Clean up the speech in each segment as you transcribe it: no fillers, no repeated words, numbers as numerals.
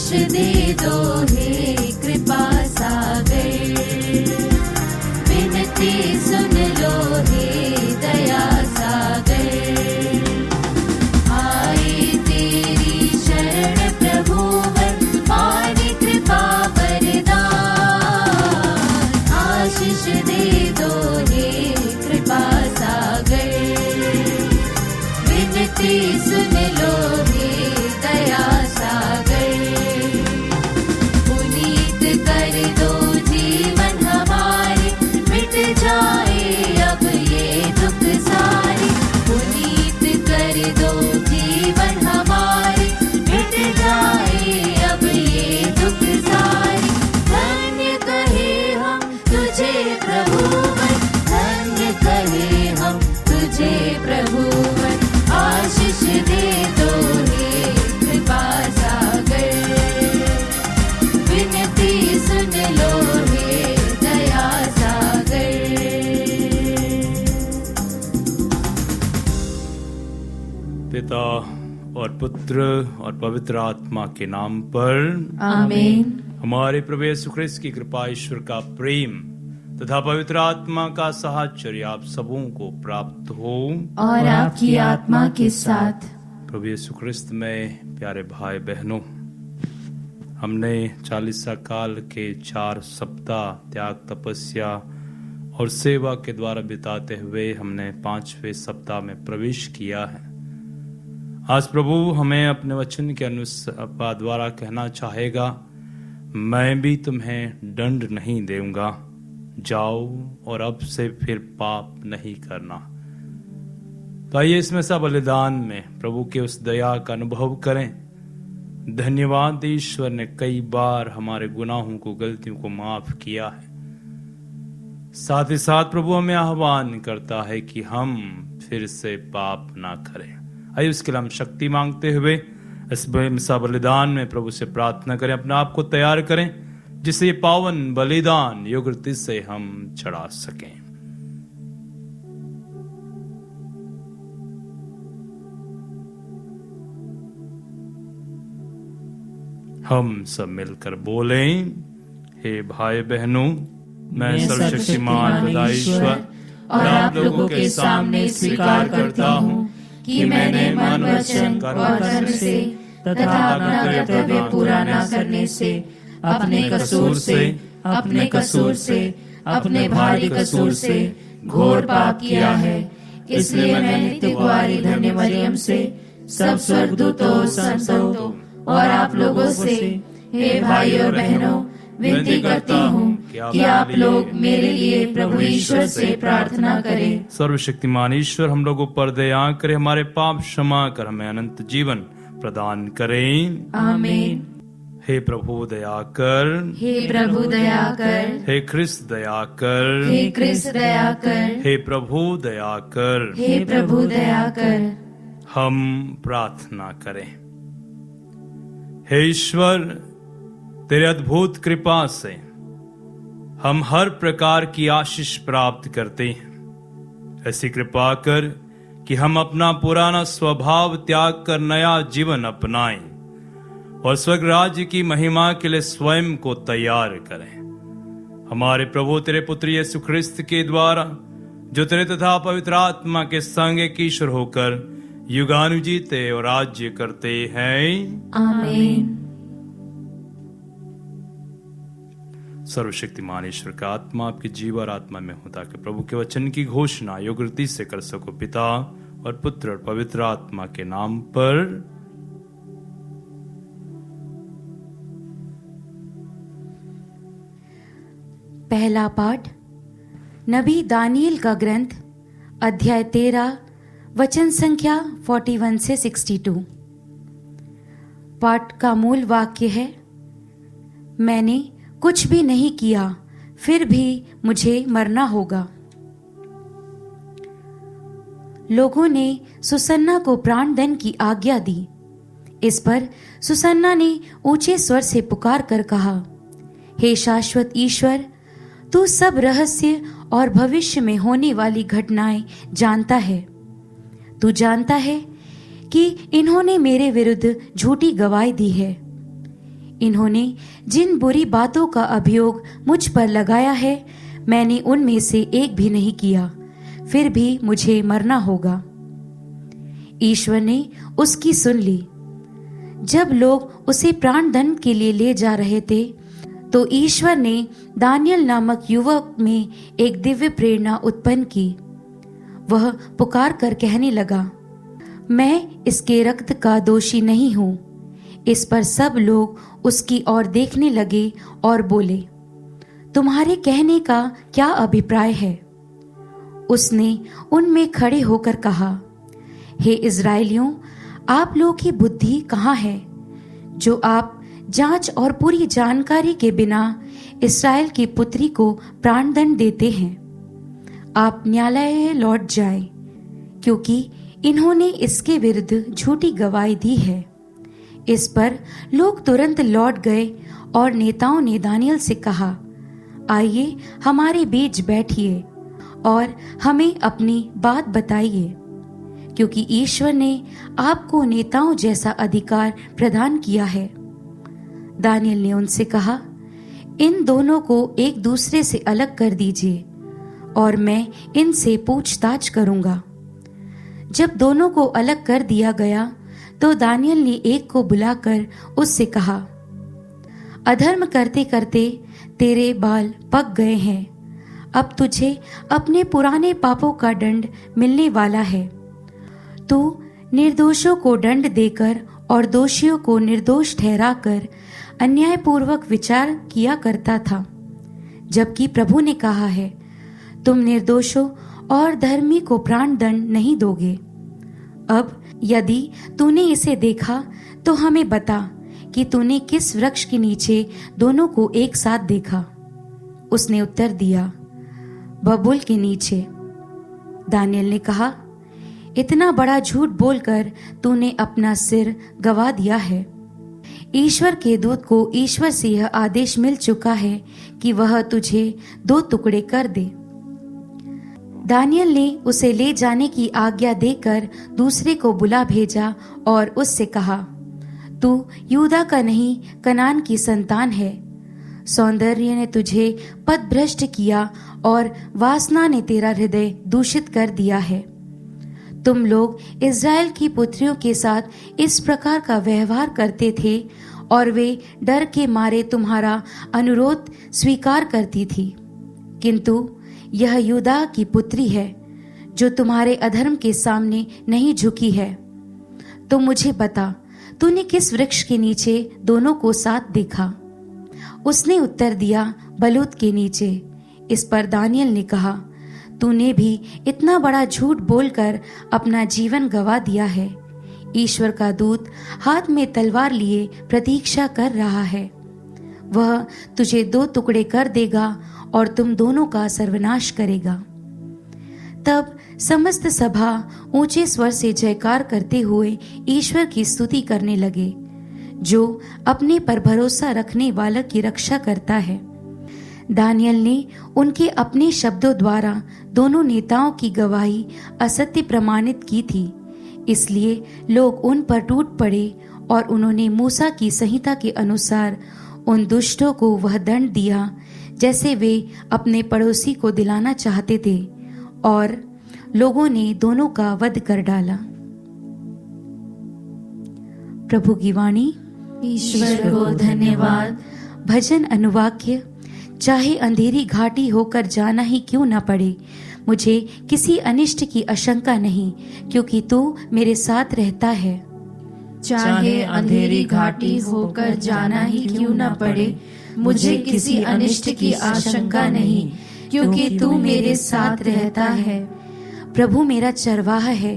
दे दो हे कृपा सागर, विनती सुन लो हे दया सागर। आए तेरी शरण प्रभुवर, मानी कृपा वरदान। आशीष दे दो हे कृपा सागर, विनती सुन लो हे दया सागर। पुनीत कर दो जीवन हमारे, मिट जाए अब ये दुख सारे। पुनीत कर दो जीवन हमारे, मिट जाए अब ये दुख सारे। धन्य कहे हम तुझे प्रभुवर, धन्य कहे हम तुझे प्रभुवर। आशीष दे दो हे कृपा सागर, विनती सुन लो हे दया सागर। पिता और पुत्र और पवित्र आत्मा के नाम पर आमीन। हमारे प्रभु यीशु ख्रिस्त की कृपा, ईश्वर का प्रेम तथा पवित्र आत्मा का साहचर्य आप सबों को प्राप्त हो और आपकी आत्मा के साथ। प्रभु यीशु ख्रिस्त में प्यारे भाई बहनों, हमने 40 काल के 4 सप्ताह त्याग, तपस्या और सेवा के द्वारा बिताते हुए हमने 5वें सप्ताह में प्रवेश किया है। आज प्रभु हमें अपने वचन के अनुसार द्वारा कहना चाहेगा, मैं भी तुम्हें दंड नहीं दूंगा, जाओ और अब से फिर पाप नहीं करना। तो आइए इसमें सब बलिदान में प्रभु के उस दया का अनुभव करें। धन्यवाद, ईश्वर ने कई बार हमारे गुनाहों को, गलतियों को माफ किया है। साथ ही साथ प्रभु हमें आह्वान करता है कि हम फिर से पाप ना करें। आइए उसके लिए हम शक्ति मांगते हुए इस बलिदान में प्रभु से प्रार्थना करें, अपने आप को तैयार करें, जिससे ये पावन बलिदान योग्यता से हम चढ़ा सकें। हम सब मिलकर बोलें, हे भाई बहनों, मैं सर्वशक्तिमान पिता ईश्वर और आप लोगों के सामने स्वीकार करता हूँ कि मैंने मन, वचन और कर्म से तथा अपना कर्तव्य पूरा न करने से, अपने कसूर से, अपने भारी कसूर से घोर पाप किया है। इसलिए मैं नित्य कुंवारी धन्य मरियम से, सब स्वर्गदूतों, संतों और आप लोगों से, हे भाई और बहनों, विनती करती हूँ कि आप लोग मेरे लिए प्रभु ईश्वर से प्रार्थना करें। सर्वशक्तिमान ईश्वर हम लोगों पर दया करे, हमारे पाप क्षमा कर हमें अनंत जीवन प्रदान करें। आमीन। हे प्रभु दया कर, हे प्रभु दया कर, हे ख्रिस्त दया कर, हे ख्रिस्त दया कर, हे प्रभु दया कर। हे प्रभु दया कर। हम प्रार्थना करें। हे ईश्वर, तेरे अद्भुत कृपा से हम हर प्रकार की आशीष प्राप्त करते हैं। ऐसी कृपा कर कि हम अपना पुराना स्वभाव त्याग कर नया जीवन अपनाएं और स्वर्ग राज्य की महिमा के लिए स्वयं को तैयार करें। हमारे प्रभु तेरे पुत्र यीशु ख्रिस्त के द्वारा, जो तेरे तथा पवित्र आत्मा के संग एक ईश्वर होकर युगानुजीते और राज्य करते हैं। आमीन। सर्वशक्तिमान ईश्वर का आत्मा आपके जीव और आत्मा में हो, ताकि प्रभु के वचन की घोषणा योग्यता से कर सको। पिता और पुत्र और पवित्र आत्मा के नाम पर। पहला पाठ नबी दानियल का ग्रंथ, अध्याय 13, वचन संख्या 41 से 62। पाठ का मूल वाक्य है, मैंने कुछ भी नहीं किया, फिर भी मुझे मरना होगा। लोगों ने सुसन्ना को प्राणदंड की आज्ञा दी। इस पर सुसन्ना ने ऊंचे स्वर से पुकार कर कहा, हे शाश्वत ईश्वर, तू सब रहस्य और भविष्य में होने वाली घटनाएं जानता है। तू जानता है कि इन्होंने मेरे विरुद्ध झूठी गवाही दी है। इन्होंने जिन बुरी बातों का अभियोग मुझ पर लगाया है, मैंने उनमें से एक भी नहीं किया, फिर भी मुझे मरना होगा। ईश्वर ने उसकी सुन ली। जब लोग उसे प्राण दंड के लिए ले जा रहे थे, तो ईश्वर ने दानियल नामक युवक में एक दिव्य प्रेरणा उत्पन्न की। वह पुकार कर कहने लगा, मैं इसके रक्त का दोषी नहीं हूं। इस पर सब लोग उसकी ओर देखने लगे और बोले, तुम्हारे कहने का क्या अभिप्राय है? उसने उनमें खड़े होकर कहा, हे इज़राइलियों, आप लोगों की बुद्धि कहाँ है, जो आप जांच और पूरी जानकारी के बिना इस्राएल की पुत्री को प्राणदंड देते हैं। आप न्यायालय लौट जाएं, क्योंकि इन्होंने इसके विरुद्ध झूठी गवाही दी है। इस पर लोग तुरंत लौट गए और नेताओं ने दानियल से कहा, आइए हमारे बीच बैठिए और हमें अपनी बात बताइए, क्योंकि ईश्वर ने आपको नेताओं जैसा अधिकार प्रदान किया है। दानियल ने उनसे कहा, इन दोनों को एक दूसरे से अलग कर दीजिए और मैं इनसे पूछताछ करूंगा। जब दोनों को अलग कर दिया गया, तो दानियल ने एक को बुलाकर उससे कहा, अधर्म करते करते तेरे बाल पक गए हैं। अब तुझे अपने पुराने पापों का दंड मिलने वाला है। तू निर्दोषों को दंड देकर और दोषियों को निर्दोष ठहराकर अन्यायपूर्वक विचार किया करता था, जबकि प्रभु ने कहा है, तुम निर्दोषों और धर्मी को प्राण दंड नहीं दोगे। अब यदि तूने इसे देखा तो हमें बता कि तूने किस वृक्ष के नीचे दोनों को एक साथ देखा। उसने उत्तर दिया, बबूल के नीचे। दानियल ने कहा, इतना बड़ा झूठ बोलकर तूने अपना सिर गवा दिया है। ईश्वर के दूत को ईश्वर से यह आदेश मिल चुका है कि वह तुझे 2 टुकड़े कर दे। दानियल ने उसे ले जाने की आज्ञा देकर दूसरे को बुला भेजा और उससे कहा, तू यूदा का नहीं, कनान की संतान है। सौंदर्य ने तुझे पथभ्रष्ट किया और वासना ने तेरा हृदय दूषित कर दिया है। तुम लोग इज़राइल की पुत्रियों के साथ इस प्रकार का व्यवहार करते थे और वे डर के मारे तुम्हारा अनुरोध स्वीकार करती थी, किंतु यह यूदा की पुत्री है जो तुम्हारे अधर्म के सामने नहीं झुकी है। तो मुझे बता, तूने किस वृक्ष के नीचे दोनों को साथ देखा? उसने उत्तर दिया, बलूत के नीचे। इस पर दानियल ने कहा, तूने भी इतना बड़ा झूठ बोलकर अपना जीवन गवा दिया है। ईश्वर का दूत हाथ में तलवार लिए प्रतीक्षा कर रहा है। वह तुझे 2 टुकड़े कर देगा और तुम दोनों का सर्वनाश करेगा। तब समस्त सभा ऊंचे स्वर से जयकार करते हुए ईश्वर की स्तुति करने लगे, जो अपने पर भरोसा रखने वालों की रक्षा करता है। दानियल ने उनके अपने शब्दों द्वारा दोनों नेताओं की गवाही असत्य प्रमाणित की थी, इसलिए लोग उन पर टूट पड़े और उन्होंने मूसा की संहिता के अनुसार उन दुष्टों को वह दंड दिया जैसे वे अपने पड़ोसी को दिलाना चाहते थे, और लोगों ने दोनों का वध कर डाला। प्रभु की वाणी। ईश्वर को धन्यवाद। भजन अनुवाक्य। चाहे अंधेरी घाटी होकर जाना ही क्यों न पड़े, मुझे किसी अनिष्ट की आशंका नहीं, क्योंकि तू मेरे साथ रहता है। चाहे अंधेरी घाटी होकर जाना ही क्यों न पड़े, मुझे किसी अनिष्ट की आशंका नहीं, क्योंकि तू मेरे साथ रहता है। प्रभु मेरा चरवाहा है,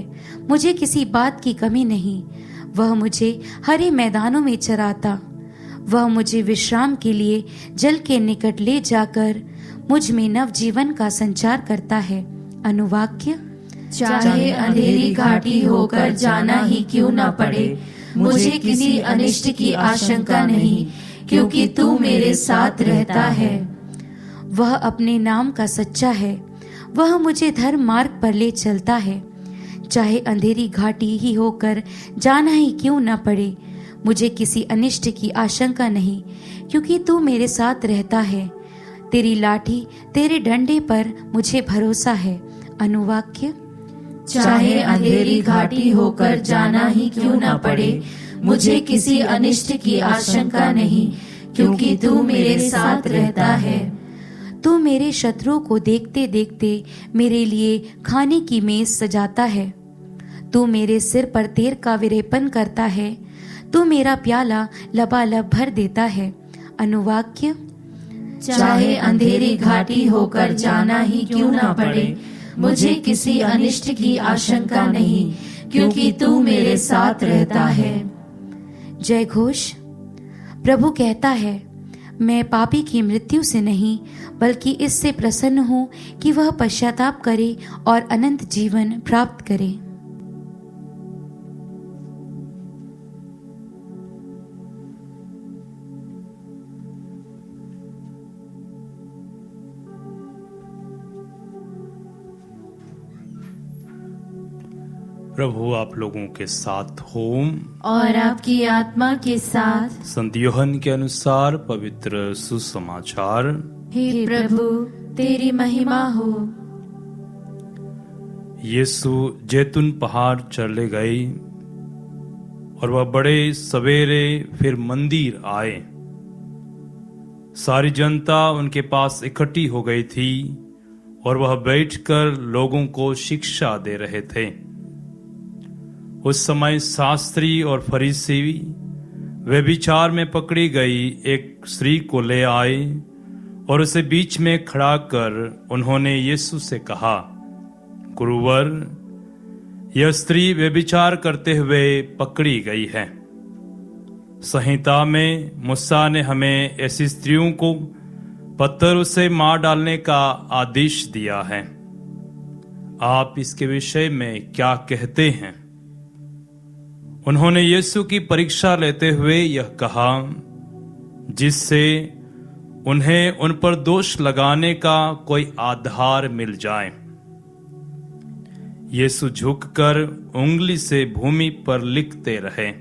मुझे किसी बात की कमी नहीं। वह मुझे हरे मैदानों में चराता, वह मुझे विश्राम के लिए जल के निकट ले जाकर मुझ में नव जीवन का संचार करता है। अनुवाक्य। चाहे अंधेरी घाटी होकर जाना ही क्यों न पड़े, मुझे किसी अनिष्ट की आशंका नहीं, क्योंकि तू मेरे साथ रहता है। वह अपने नाम का सच्चा है, वह मुझे धर्म मार्ग पर ले चलता है। चाहे अंधेरी घाटी ही होकर जाना ही क्यों न पड़े, मुझे किसी अनिष्ट की आशंका नहीं, क्योंकि तू मेरे साथ रहता है। तेरी लाठी, तेरे डंडे पर मुझे भरोसा है। अनुवाक्य। चाहे अंधेरी घाटी होकर जाना ही क्यों न पड़े, मुझे किसी अनिष्ट की आशंका नहीं, क्योंकि तू मेरे साथ रहता है। तू मेरे शत्रुओं को देखते देखते मेरे लिए खाने की मेज सजाता है। तू मेरे सिर पर तेल का विरेपन करता है। तू मेरा प्याला लबालब भर देता है। अनुवाक्य। चाहे अंधेरी घाटी होकर जाना ही क्यों न पड़े, मुझे किसी अनिष्ट की आशंका नहीं, क्योंकि तू मेरे साथ रहता है। जय घोष। प्रभु कहता है, मैं पापी की मृत्यु से नहीं, बल्कि इससे प्रसन्न हूँ कि वह पश्चाताप करे और अनंत जीवन प्राप्त करे। प्रभु आप लोगों के साथ हो और आपकी आत्मा के साथ। संत यूहन्ना के अनुसार पवित्र सुसमाचार। हे प्रभु, तेरी महिमा हो। यीशु जैतून पहाड़ चले गए और वह बड़े सवेरे फिर मंदिर आए। सारी जनता उनके पास इकट्ठी हो गई थी और वह बैठकर लोगों को शिक्षा दे रहे थे। उस समय शास्त्री और फरीसी व्यभिचार में पकड़ी गई एक स्त्री को ले आए और उसे बीच में खड़ा कर उन्होंने यीशु से कहा, गुरुवर, यह स्त्री व्यभिचार करते हुए पकड़ी गई है। संहिता में मूसा ने हमें ऐसी स्त्रियों को पत्थर से मार डालने का आदेश दिया है। आप इसके विषय में क्या कहते हैं? उन्होंने यीशु की परीक्षा लेते हुए यह कहा, जिससे उन्हें उन पर दोष लगाने का कोई आधार मिल जाए। यीशु झुककर उंगली से भूमि पर लिखते रहे।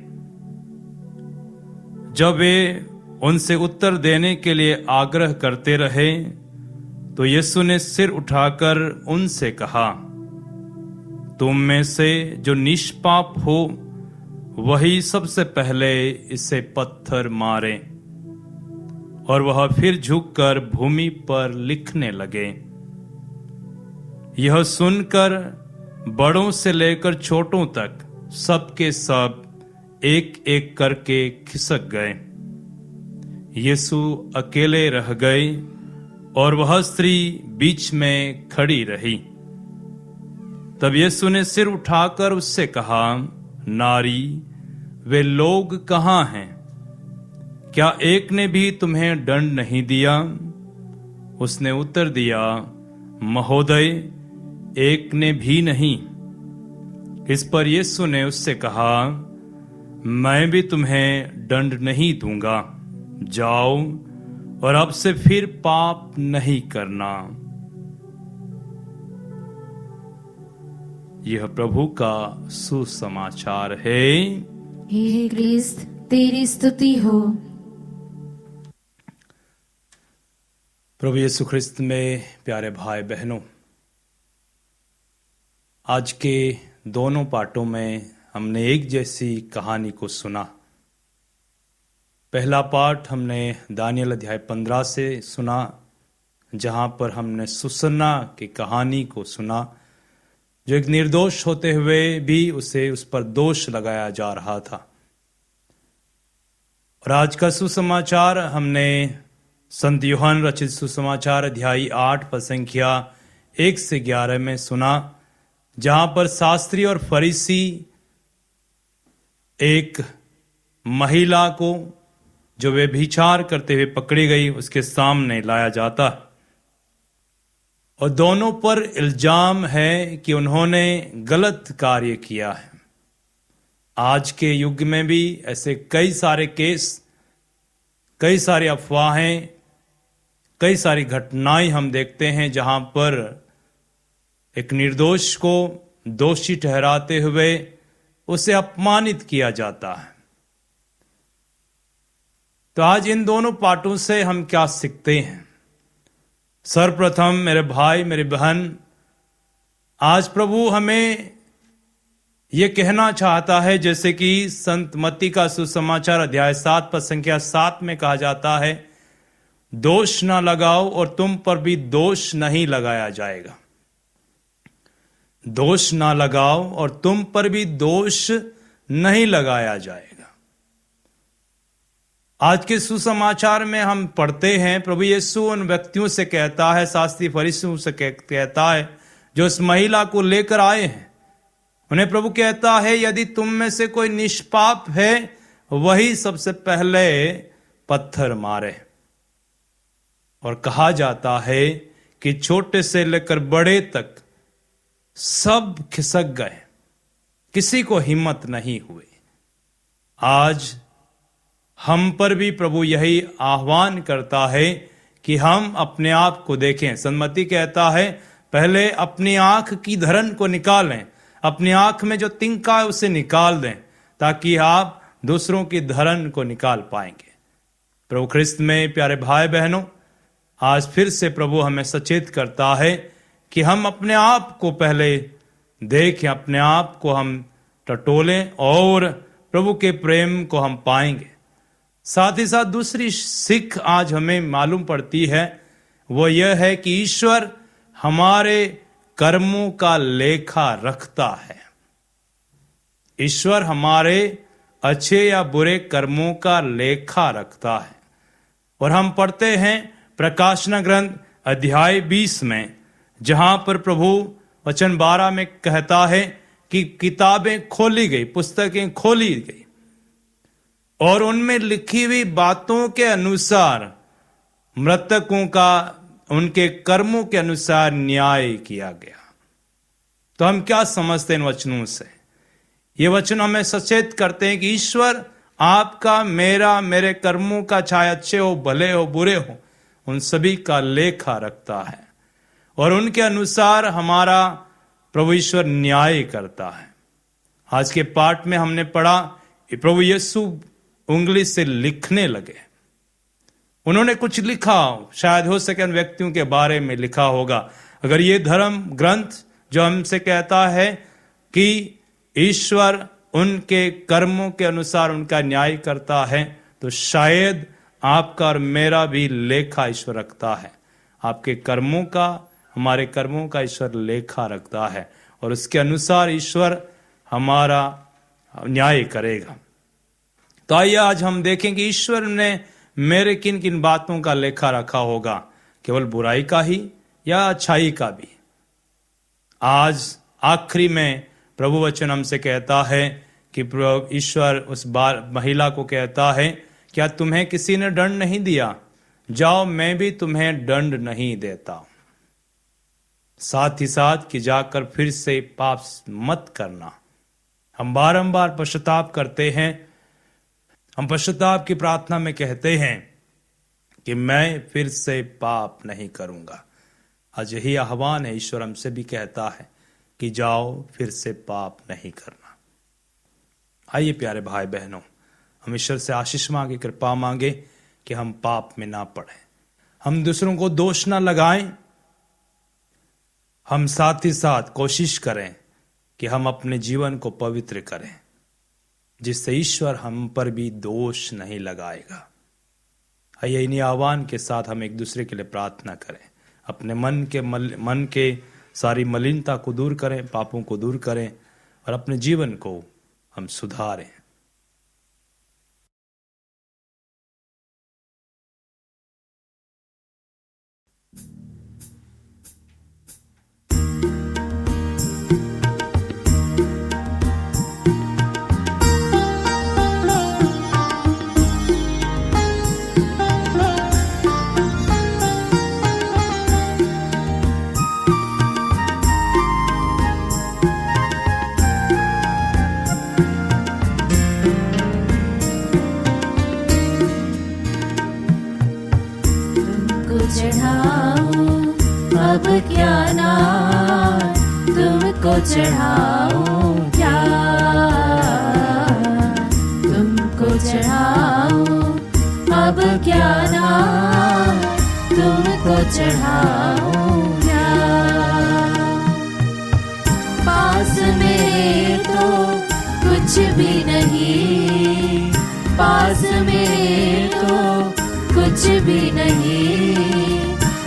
जब वे उनसे उत्तर देने के लिए आग्रह करते रहे तो यीशु ने सिर उठाकर उनसे कहा, तुम में से जो निष्पाप हो वही सबसे पहले इसे पत्थर मारे। और वह फिर झुककर भूमि पर लिखने लगे। यह सुनकर बड़ों से लेकर छोटों तक सबके सब एक एक करके खिसक गए। यीशु अकेले रह गए और वह स्त्री बीच में खड़ी रही। तब यीशु ने सिर उठाकर उससे कहा, नारी, वे लोग कहाँ हैं? क्या एक ने भी तुम्हें दंड नहीं दिया? उसने उत्तर दिया, महोदय, एक ने भी नहीं। इस पर यीशु ने उससे कहा, मैं भी तुम्हें दंड नहीं दूंगा। जाओ और अब से फिर पाप नहीं करना। यह प्रभु का सुसमाचार है। हे क्रिस्त, तेरी स्तुति हो। प्रभु यीशु ख्रिस्त में प्यारे भाई बहनों, आज के दोनों पाठों में हमने एक जैसी कहानी को सुना। पहला पाठ हमने दानियल अध्याय 15 से सुना, जहां पर हमने सुसन्ना की कहानी को सुना, जो एक निर्दोष होते हुए भी उस पर दोष लगाया जा रहा था। और आज का सुसमाचार हमने संत यूहन्ना रचित सुसमाचार अध्याय 8 पद संख्या 1 से 11 में सुना, जहां पर शास्त्री और फरीसी एक महिला को जो व्यभिचार करते हुए पकड़ी गई उसके सामने लाया जाता है और दोनों पर इल्जाम है कि उन्होंने गलत कार्य किया है। आज के युग में भी ऐसे कई सारे केस, कई सारी अफवाहें, कई सारी घटनाएं हम देखते हैं जहां पर एक निर्दोष को दोषी ठहराते हुए उसे अपमानित किया जाता है। तो आज इन दोनों पाठों से हम क्या सीखते हैं? सर्वप्रथम मेरे भाई मेरी बहन, आज प्रभु हमें यह कहना चाहता है, जैसे कि संत मत्ती का सुसमाचार अध्याय 7 पद संख्या 7 में कहा जाता है, दोष ना लगाओ और तुम पर भी दोष नहीं लगाया जाएगा। दोष ना लगाओ और तुम पर भी दोष नहीं लगाया जाएगा। आज के सुसमाचार में हम पढ़ते हैं, प्रभु यीशु उन व्यक्तियों से कहता है, शास्त्री फरीसियों से कहता है, जो उस महिला को लेकर आए हैं। उन्हें प्रभु कहता है, यदि तुम में से कोई निष्पाप है वही सबसे पहले पत्थर मारे। और कहा जाता है कि छोटे से लेकर बड़े तक सब खिसक गए, किसी को हिम्मत नहीं हुई। आज हम पर भी प्रभु यही आह्वान करता है कि हम अपने आप को देखें। सन्मति कहता है, पहले अपनी आंख की धरन को निकालें, अपनी आंख में जो तिनका है उसे निकाल दें, ताकि आप दूसरों की धरन को निकाल पाएंगे। प्रभु ख्रिस्त में प्यारे भाई बहनों, आज फिर से प्रभु हमें सचेत करता है कि हम अपने आप को पहले देखें, अपने आप को हम टटोलें और प्रभु के प्रेम को हम पाएंगे। साथ ही साथ दूसरी सीख आज हमें मालूम पड़ती है, वो यह है कि ईश्वर हमारे कर्मों का लेखा रखता है। ईश्वर हमारे अच्छे या बुरे कर्मों का लेखा रखता है। और हम पढ़ते हैं प्रकाशन ग्रंथ अध्याय 20 में, जहां पर प्रभु वचन 12 में कहता है कि किताबें खोली गई, पुस्तकें खोली गई और उनमें लिखी हुई बातों के अनुसार मृतकों का उनके कर्मों के अनुसार न्याय किया गया। तो हम क्या समझते हैं इन वचनों से? ये वचन हमें सचेत करते हैं कि ईश्वर आपका, मेरा, मेरे कर्मों का, चाहे अच्छे हो, भले हो, बुरे हो, उन सभी का लेखा रखता है और उनके अनुसार हमारा प्रभु ईश्वर न्याय करता है। आज के पाठ में हमने पढ़ा कि प्रभु यीशु उंगली से लिखने लगे। उन्होंने कुछ लिखा, शायद हो सके उन व्यक्तियों के बारे में लिखा होगा। अगर ये धर्म ग्रंथ जो हमसे कहता है कि ईश्वर उनके कर्मों के अनुसार उनका न्याय करता है, तो शायद आपका और मेरा भी लेखा ईश्वर रखता है। आपके कर्मों का, हमारे कर्मों का ईश्वर लेखा रखता है और उसके अनुसार ईश्वर हमारा न्याय करेगा। तो आइए आज हम देखें कि ईश्वर ने मेरे किन किन बातों का लेखा रखा होगा, केवल बुराई का ही या अच्छाई का भी। आज आखिरी में प्रभु वचन हमसे कहता है कि ईश्वर उस महिला को कहता है, क्या तुम्हें किसी ने दंड नहीं दिया? जाओ, मैं भी तुम्हें दंड नहीं देता। साथ ही साथ कि जाकर फिर से पाप मत करना। हम बारंबार पश्चाताप करते हैं, हम पश्चाताप की प्रार्थना में कहते हैं कि मैं फिर से पाप नहीं करूंगा। आज यही आह्वान है, ईश्वर हमसे भी कहता है कि जाओ, फिर से पाप नहीं करना। आइए प्यारे भाई बहनों, हम ईश्वर से आशीष मांगे, कृपा मांगे कि हम पाप में ना पड़े, हम दूसरों को दोष ना लगाएं। हम साथ ही साथ कोशिश करें कि हम अपने जीवन को पवित्र करें, जिससे ईश्वर हम पर भी दोष नहीं लगाएगा। आइए इन्हीं आह्वान के साथ हम एक दूसरे के लिए प्रार्थना करें। अपने मन के सारी मलिनता को दूर करें, पापों को दूर करें और अपने जीवन को हम सुधारें। अब क्या नाम तुमको चढ़ाऊं, क्या तुमको चढ़ाऊं, अब क्या नाम तुमको चढ़ाऊं क्या। पास में तो कुछ भी नहीं, पास में तो कुछ भी नहीं,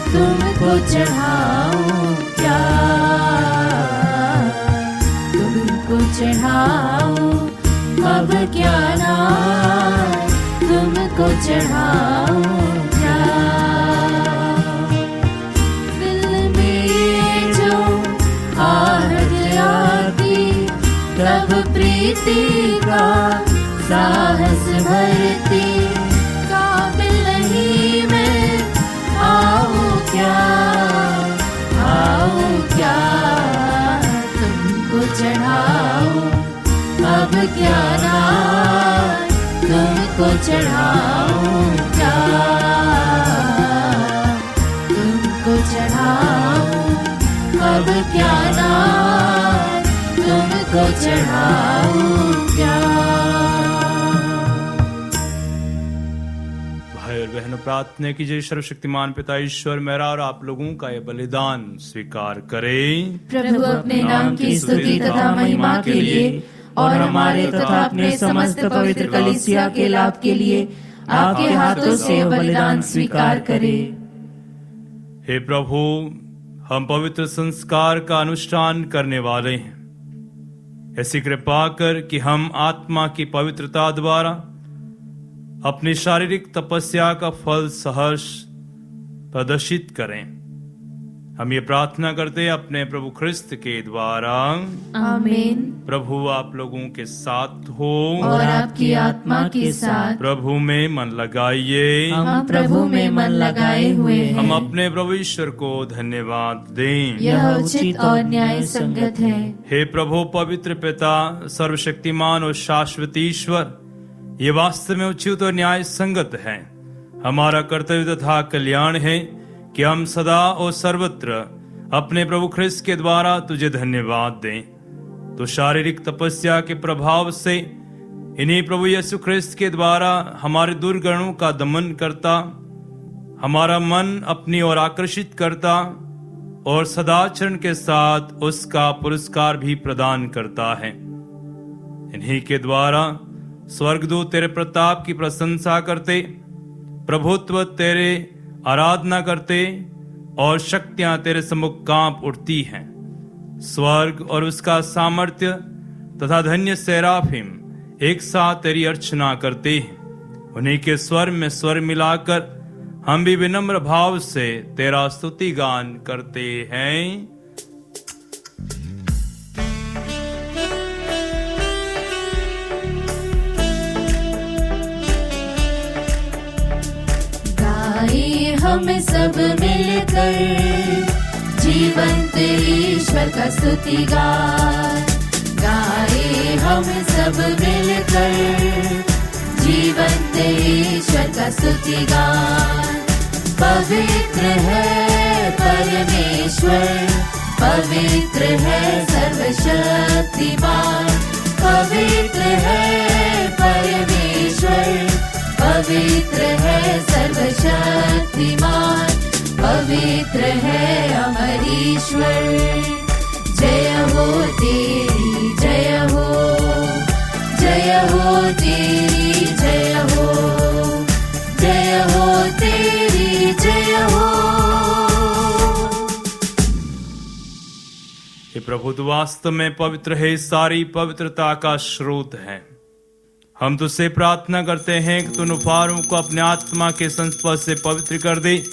तुमको चढ़ाऊं क्या, तुमको चढ़ाऊं अब क्या नाम तुमको चढ़ाऊं क्या। दिल में ये जो आहट आती तब प्रीति का साहस भरती, काबिल नहीं मैं आऊं क्या, आऊं क्या, तुमको चढ़ाऊं अब क्या नाम तुमको चढ़ाऊं क्या, तुमको चढ़ाऊं अब क्या नाम तुमको चढ़ाऊं क्या। भाई और बहनों, प्रार्थना कीजिए सर्वशक्तिमान पिता ईश्वर मेरा और आप लोगों का ये बलिदान स्वीकार करे। प्रभु अपने नाम की स्तुति तथा महिमा के लिए और हमारे तथा अपने समस्त पवित्र कलीसिया के लाभ के लिए आपके हाथों से बलिदान स्वीकार करे। हे प्रभु, हम पवित्र संस्कार का अनुष्ठान करने वाले हैं। ऐसी कृपा कर कि हम आत्मा की पवित्रता द्वारा अपनी शारीरिक तपस्या का फल सहर्ष प्रदर्शित करें। हम ये प्रार्थना करते हैं अपने प्रभु ख्रिस्त के द्वारा। आमीन। प्रभु आप लोगों के साथ हो और आपकी आत्मा के साथ। प्रभु में मन लगाइए। हम प्रभु में मन लगाए हुए हैं। हम अपने प्रभु ईश्वर को धन्यवाद दें। यह उचित और न्याय संगत है। हे प्रभु पवित्र पिता सर्वशक्तिमान और शाश्वत ईश्वर, ये वास्तव में उचित और न्याय संगत है। हमारा कर्तव्य तथा कल्याण है कि हम सदा और सर्वत्र अपने प्रभु ख्रिस्त के द्वारा तुझे धन्यवाद दें। तो शारीरिक तपस्या के प्रभाव से इन्हीं प्रभु यीशु ख्रिस्त के द्वारा हमारे दुर्गुणों का दमन करता, हमारा मन अपनी ओर आकर्षित करता और सदाचरण के साथ उसका पुरस्कार भी प्रदान करता है। इन्हीं के द्वारा स्वर्गदूत तेरे प्रताप की प्रशंसा करते, प्रभुत्व तेरे आराधना करते और शक्तियां तेरे सम्मुख कांप उठती हैं। स्वर्ग और उसका सामर्थ्य तथा धन्य सेराफिम एक साथ तेरी अर्चना करते हैं। उन्हीं के स्वर में स्वर मिलाकर हम भी विनम्र भाव से तेरा स्तुति गान करते हैं। हम सब मिलकर जीवंत ईश्वर का स्तुति गाए। हम सब मिलकर जीवंत ईश्वर का स्तुति गाए। पवित्र है परमेश्वर, पवित्र है सर्वशक्तिमान, पवित्र है परमेश्वर, पवित्र है सर्वशक्तिमान, पवित्र है अमर ईश्वर। जय हो तेरी जय हो, जय हो तेरी जय हो, जय हो तेरी जय हो। हे प्रभु, तू वास्तव में पवित्र है, सारी पवित्रता का स्रोत है। हम तुझसे प्रार्थना करते हैं कि तू नुफारों को अपने आत्मा के संस्पर्श से पवित्र कर दे,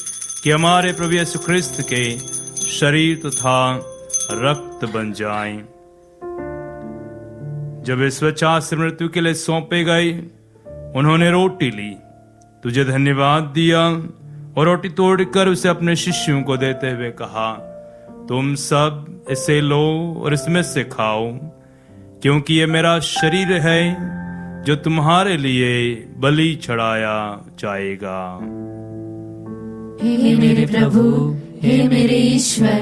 कि हमारे प्रभु यीशु ख्रिस्त के शरीर तथा रक्त बन जाएं। जब वे स्वेच्छा से मृत्यु के लिए सौंपे गए, उन्होंने रोटी ली, तुझे धन्यवाद दिया और रोटी तोड़कर उसे अपने शिष्यों को देते हुए कहा, तुम सब इसे लो और इसमें से खाओ, क्योंकि ये मेरा शरीर है जो तुम्हारे लिए बलि चढ़ाया जाएगा। हे मेरे प्रभु, हे मेरे ईश्वर।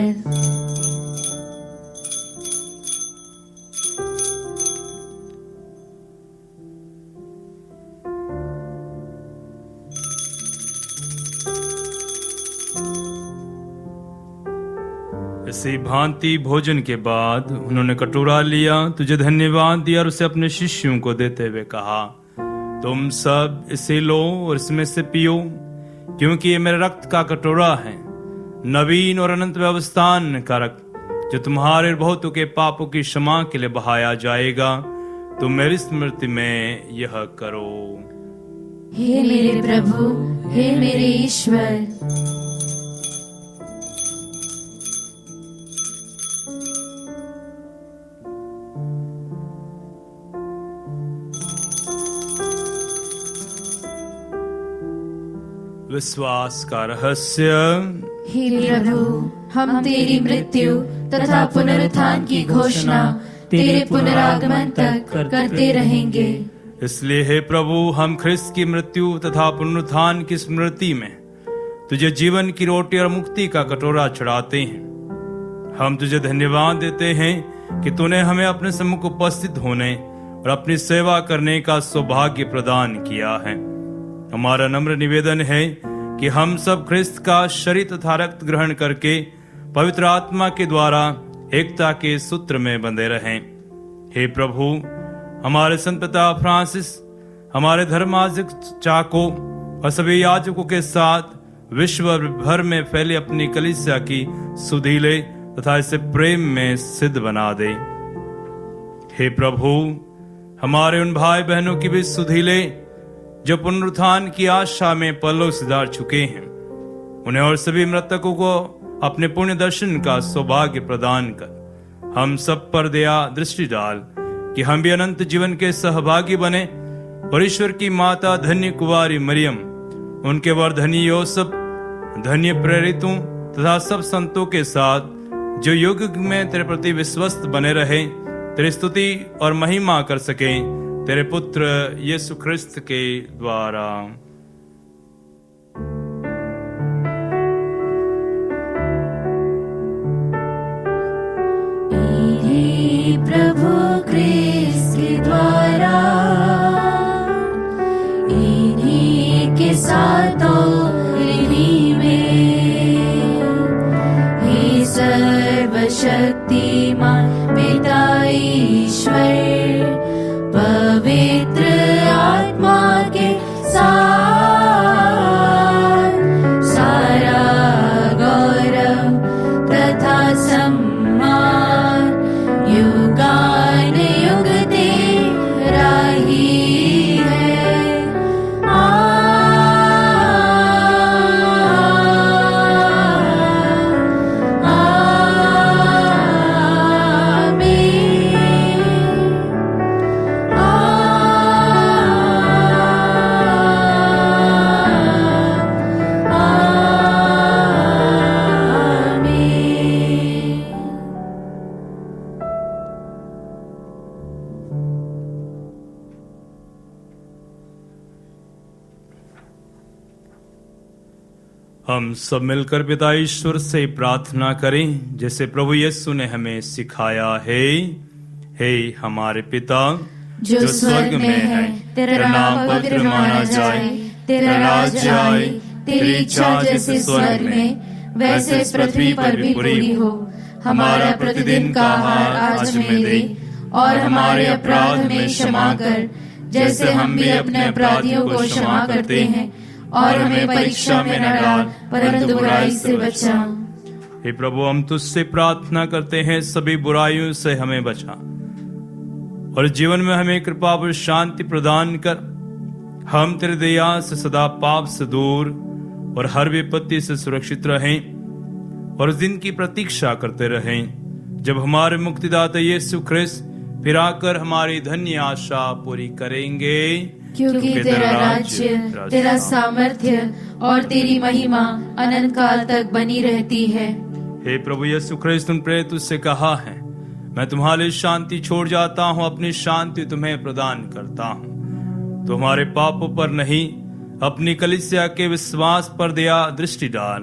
इसी भांति भोजन के बाद उन्होंने कटोरा लिया, तुझे धन्यवाद दिया और उसे अपने शिष्यों को देते हुए कहा, तुम सब इसे लो और इसमें से पियो, क्योंकि ये मेरे रक्त का कटोरा है, नवीन और अनंत व्यवस्थान का रक्त, जो तुम्हारे और बहुतों के पापों की क्षमा के लिए बहाया जाएगा। तुम मेरी स्मृति में यह करो। हे मेरे प्रभु, हे मेरे ईश्वर। विश्वास का रहस्य। हे प्रभु, हम तेरी मृत्यु तथा पुनरुत्थान की घोषणा तेरे पुनरागमन तक करते रहेंगे। इसलिए हे प्रभु, हम ख्रिस्त की मृत्यु तथा पुनरुत्थान की स्मृति में तुझे जीवन की रोटी और मुक्ति का कटोरा चढ़ाते हैं। हम तुझे धन्यवाद देते हैं कि तूने हमें अपने सम्मुख उपस्थित होने और अपनी सेवा करने का सौभाग्य प्रदान किया है। हमारा नम्र निवेदन है कि हम सब ख्रिस्त का शरीर तथा रक्त ग्रहण करके पवित्र आत्मा के द्वारा एकता के सूत्र में बंधे रहें। हे प्रभु, हमारे संत पिता फ्रांसिस, हमारे धर्माजिक चाको और सभी याजकों के साथ विश्व भर में फैली अपनी कलीसिया की सुधीले तथा इसे प्रेम में सिद्ध बना दे। हे प्रभु, हमारे उन भाई बहनों की भी सुधीले जो पुनरुत्थान की आशा में पल्लों सिधार चुके हैं, उन्हें और सभी मृतकों को अपने पुण्य दर्शन का सौभाग्य प्रदान कर हम सब पर दया दृष्टि डाल कि हम भी अनंत जीवन के सहभागी बने और ईश्वर की माता धन्य कुंवारी मरियम, उनके वर धनी योसेफ, धन्य प्रेरितों तथा सब संतों के साथ जो युग में तेरे प्रति विश्वस्त बने रहे, तेरी स्तुति और महिमा कर सके तेरे पुत्र यीशु ख्रिस्त के द्वारा। प्रभु क्रिस्त के द्वारा, इन्हीं के साथ और इन्हीं में, हे सर्वशक्तिमान पिता ईश्वर, पवित्र आत्मा के साथ सारा गौरव तथा सम्मान युगान युग तेरा ही है। हम सब मिलकर पिता ईश्वर से प्रार्थना करें जैसे प्रभु यीशु ने हमें सिखाया है। हे हमारे पिता जो स्वर्ग में है, तेरा नाम पवित्र माना जाए, तेरा राज्य आए, तेरी इच्छा जैसे स्वर्ग में वैसे इस पृथ्वी पर भी पूरी हो। हमारा प्रतिदिन का आहार आज हमें दे और हमारे अपराध में क्षमा कर, जैसे हम भी अपने अपराधियों को क्षमा करते हैं, और हमें परीक्षा में न डाल परंतु बुराई से बचा। हे प्रभु, हम तुझसे प्रार्थना करते हैं सभी बुराइयों से हमें बचा और जीवन में हमें कृपा और शांति प्रदान कर, हम तेरे दया से सदा पाप से दूर और हर विपत्ति से सुरक्षित रहें और उस दिन की प्रतीक्षा करते रहें जब हमारे मुक्तिदाता यीशु ख्रिस्त फिर आकर हमारी धन्य आशा पूरी करेंगे। क्योंकि तेरा राज्य, तेरा सामर्थ्य और तेरी महिमा अनंत काल तक बनी रहती है। हे प्रभु यीशु ख्रिस्त, उन प्रेरितों से कहा है, मैं तुम्हारे लिए शांति छोड़ जाता हूँ, अपनी शांति तुम्हें प्रदान करता हूँ। तुम्हारे पापों पर नहीं, अपनी कलीसिया के विश्वास पर दया दृष्टि डाल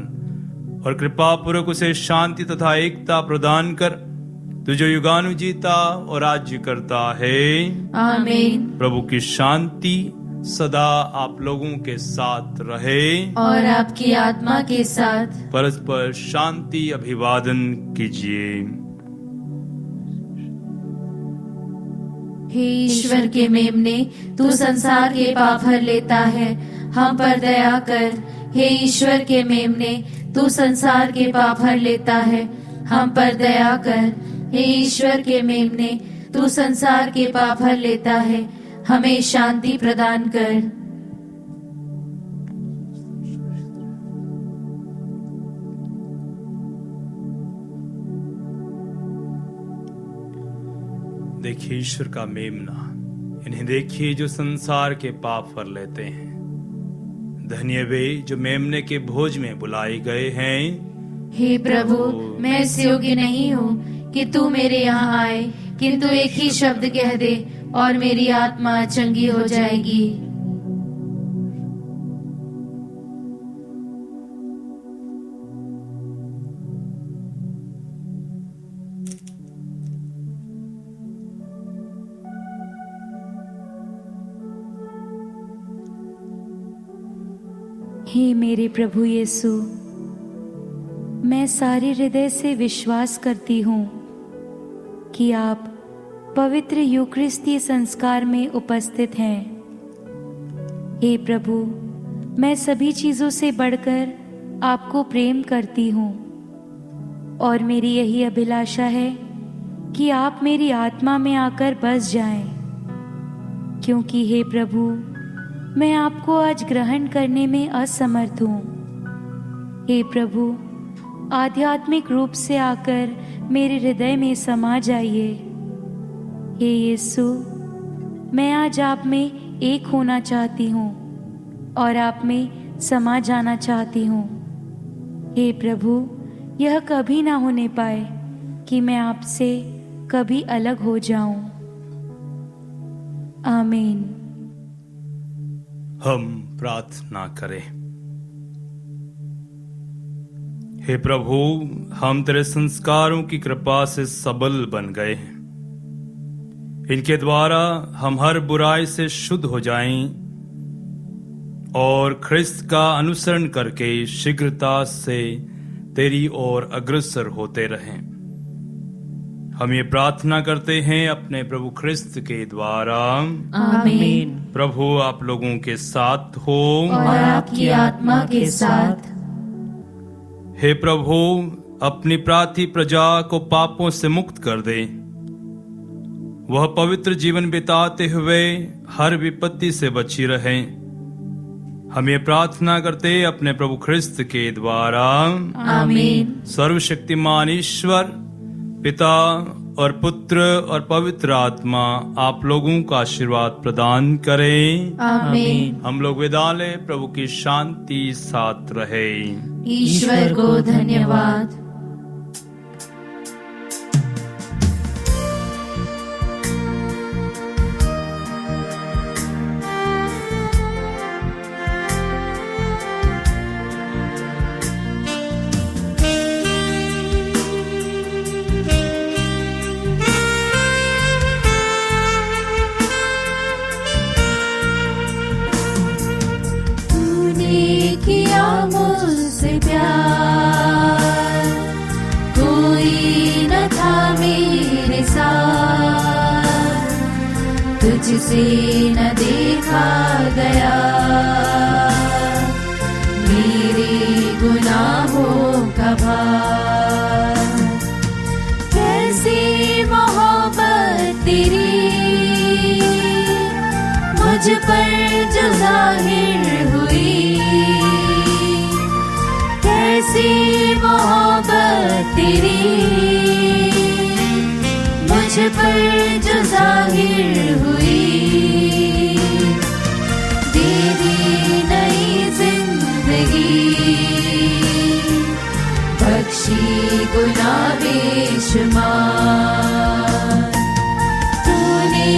और कृपा पूर्वक उसे शांति तथा एकता प्रदान कर, तुझे युगानु जीता और राज्य करता है। आमीन। प्रभु की शांति सदा आप लोगों के साथ रहे और आपकी आत्मा के साथ। परस्पर शांति अभिवादन कीजिए। हे ईश्वर के मेमने, तू संसार के पाप हर लेता है, हम पर दया कर। हे ईश्वर के मेमने, तू संसार के पाप हर लेता है, हम पर दया कर। हे ईश्वर के मेमने, तू संसार के पाप हर लेता है, हमें शांति प्रदान कर। देखिए ईश्वर का मेमना, इन्हें देखिए जो संसार के पाप हर लेते हैं। धन्य वे जो मेमने के भोज में बुलाए गए हैं। हे प्रभु, मैं इस योग्य नहीं हूँ कि तू मेरे यहाँ आए, किंतु एक ही शब्द कह दे और मेरी आत्मा चंगी हो जाएगी। हे मेरे प्रभु यीशु, मैं सारे हृदय से विश्वास करती हूँ कि आप पवित्र यूकरिस्तीय संस्कार में उपस्थित हैं। हे प्रभु, मैं सभी चीज़ों से बढ़कर आपको प्रेम करती हूँ और मेरी यही अभिलाषा है कि आप मेरी आत्मा में आकर बस जाएं, क्योंकि हे प्रभु, मैं आपको आज ग्रहण करने में असमर्थ हूँ। हे प्रभु, आध्यात्मिक रूप से आकर मेरे हृदय में समा जाइए। हे यीशु, मैं आज आप में एक होना चाहती हूँ और आप में समा जाना चाहती हूँ। हे प्रभु, यह कभी ना होने पाए कि मैं आपसे कभी अलग हो जाऊं। आमीन। हम प्रार्थना करें। हे प्रभु, हम तेरे संस्कारों की कृपा से सबल बन गए हैं। इनके द्वारा हम हर बुराई से शुद्ध हो जाएं और ख्रिस्त का अनुसरण करके शीघ्रता से तेरी ओर अग्रसर होते रहें। हम ये प्रार्थना करते हैं अपने प्रभु ख्रिस्त के द्वारा। आमीन। प्रभु आप लोगों के साथ हो और आपकी आत्मा के साथ। हे प्रभु, अपनी प्रार्थी प्रजा को पापों से मुक्त कर दे, वह पवित्र जीवन बिताते हुए हर विपत्ति से बची रहे। हम ये प्रार्थना करते अपने प्रभु ख्रिस्त के द्वारा। आमीन। सर्वशक्तिमान ईश्वर पिता और पुत्र और पवित्र आत्मा आप लोगों का आशीर्वाद प्रदान करें। आमीन। हम लोग विदा लें। प्रभु की शांति साथ रहे। ईश्वर को धन्यवाद। मुझसे प्यार कोई न था मेरे साथ, तुझसे न देखा गया मेरे गुनाहों का भार। कैसी मोहब्बत तेरी मुझ पर जो जाहिर हुई, कैसी मोहब्बत तेरी मुझ पर जो जाहिर हुई। दे दी नई जिंदगी, बख्शी गुनाह बेशुमार। तूने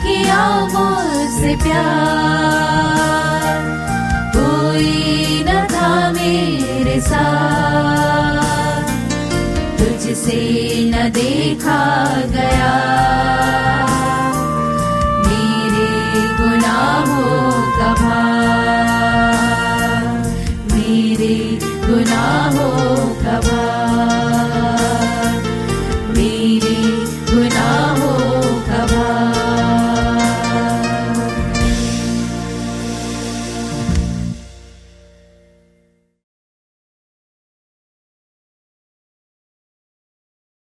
किया मुझसे प्यार, कोई न था मेरे साथ, तुझसे न देखा गया